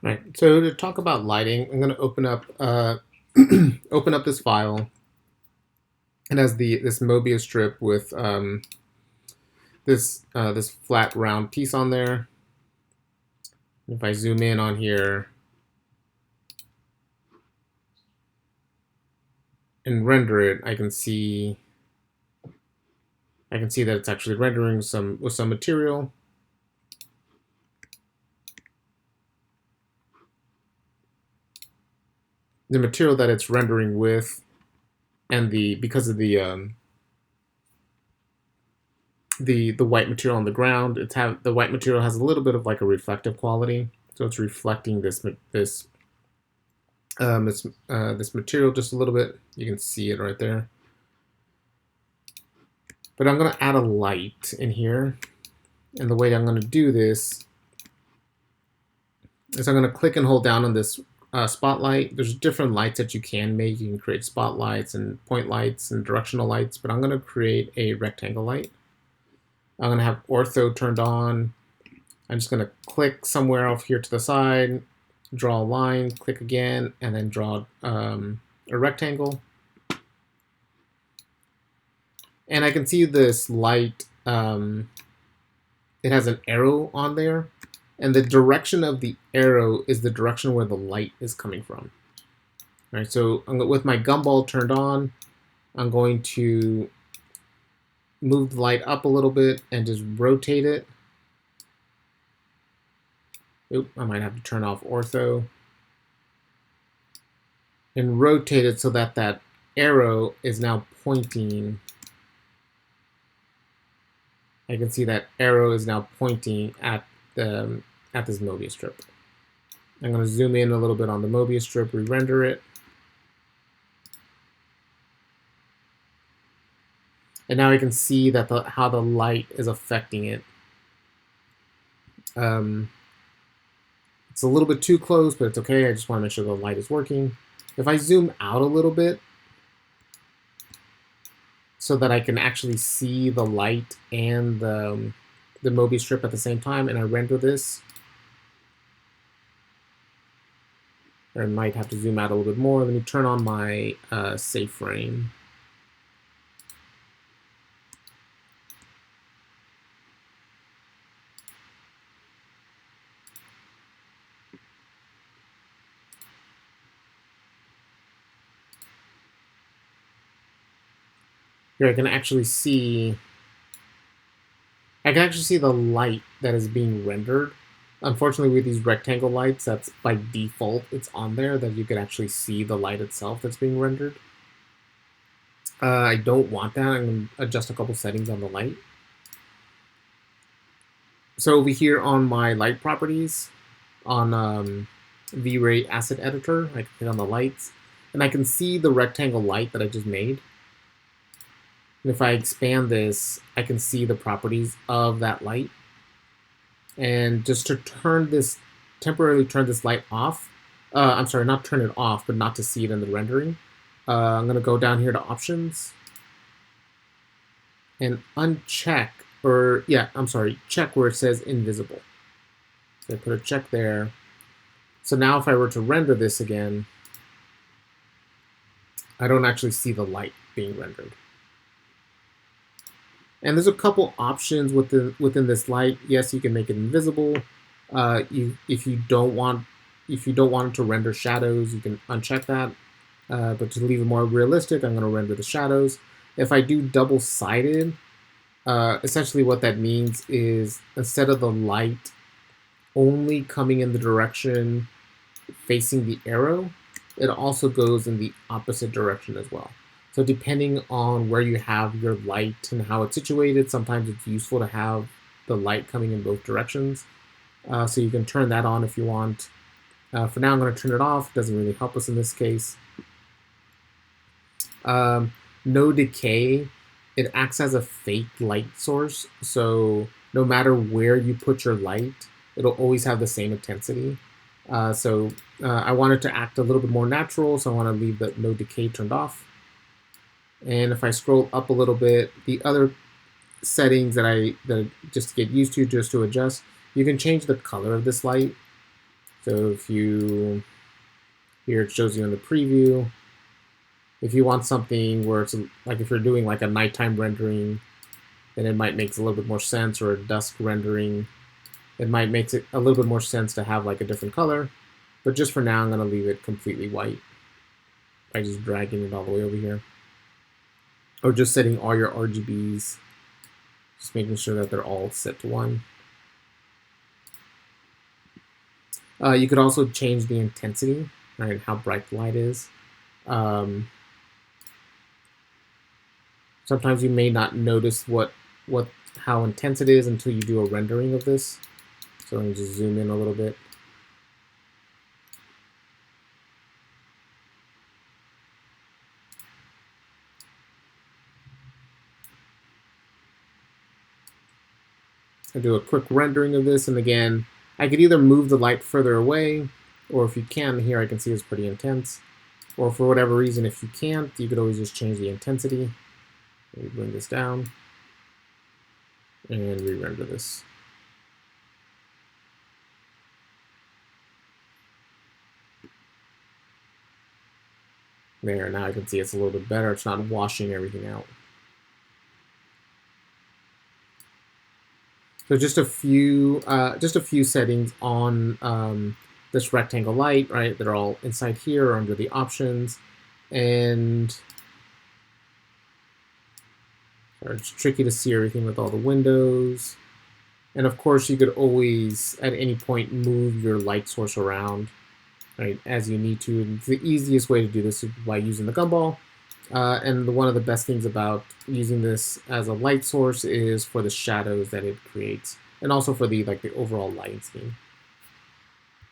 Right. So to talk about lighting, I'm going to open up open up this file. It has this Mobius strip with this flat round piece on there. If I zoom in on here and render it, I can see that it's actually rendering some material. The material that it's rendering with, and because of the white material on the ground, the white material has a little bit of like a reflective quality, so it's reflecting this material just a little bit. You can see it right there. But I'm going to add a light in here, and the way I'm going to do this is I'm going to click and hold down on this spotlight. There's different lights that you can make. You can create spotlights and point lights and directional lights, but I'm going to create a rectangle light. I'm going to have ortho turned on. I'm just going to click somewhere off here to the side, draw a line, click again, and then draw a rectangle. And I can see this light, it has an arrow on there, and the direction of the arrow is the direction where the light is coming from. All right, so with my gumball turned on, I'm going to move the light up a little bit and just rotate it. Oop, I might have to turn off ortho. And rotate it so that that arrow is now pointing. I can see that arrow is now pointing at this Mobius strip. I'm going to zoom in a little bit on the Mobius strip, re-render it. And now I can see that how the light is affecting it. It's a little bit too close, but it's okay. I just want to make sure the light is working. If I zoom out a little bit so that I can actually see the light and the Mobius strip at the same time, and I render this, I might have to zoom out a little bit more. Let me turn on my safe frame. Here I can actually see the light that is being rendered. Unfortunately, with these rectangle lights, that's by default, it's on there that you can actually see the light itself that's being rendered. I don't want that. I'm going to adjust a couple settings on the light. So over here on my light properties, on V-Ray Asset Editor, I can click on the lights, and I can see the rectangle light that I just made. And if I expand this, I can see the properties of that light. And just to temporarily turn this light off, I'm sorry, not turn it off, but not to see it in the rendering, I'm going to go down here to options and uncheck, check where it says invisible. So I put a check there. So now if I were to render this again, I don't actually see the light being rendered. And there's a couple options within this light. Yes, you can make it invisible. If you don't want it to render shadows, you can uncheck that. But to leave it more realistic, I'm going to render the shadows. If I do double-sided, essentially what that means is instead of the light only coming in the direction facing the arrow, it also goes in the opposite direction as well. So depending on where you have your light and how it's situated, sometimes it's useful to have the light coming in both directions. So you can turn that on if you want. For now, I'm going to turn it off. It doesn't really help us in this case. No decay. It acts as a fake light source. So no matter where you put your light, it'll always have the same intensity. I want it to act a little bit more natural, so I want to leave the no decay turned off. And if I scroll up a little bit, the other settings that just to get used to, just to adjust, you can change the color of this light. So if you, here it shows you in the preview, if you want something where it's like if you're doing like a nighttime rendering, then it might make a little bit more sense, or a dusk rendering, it might make it a little bit more sense to have like a different color. But just for now, I'm going to leave it completely white by just dragging it all the way over here. Or just setting all your RGBs, just making sure that they're all set to 1. You could also change the intensity, right? How bright the light is. Sometimes you may not notice how intense it is until you do a rendering of this. So let me just zoom in a little bit. I do a quick rendering of this, and again, I could either move the light further away, or if you can, here I can see it's pretty intense. Or for whatever reason, if you can't, you could always just change the intensity. Let me bring this down and re-render this. There, now I can see it's a little bit better. It's not washing everything out. So just a few settings on this rectangle light, right? They're all inside here or under the options, and it's tricky to see everything with all the windows. And of course, you could always, at any point, move your light source around, right, as you need to. And the easiest way to do this is by using the gumball. And one of the best things about using this as a light source is for the shadows that it creates, and also for the overall lighting scheme.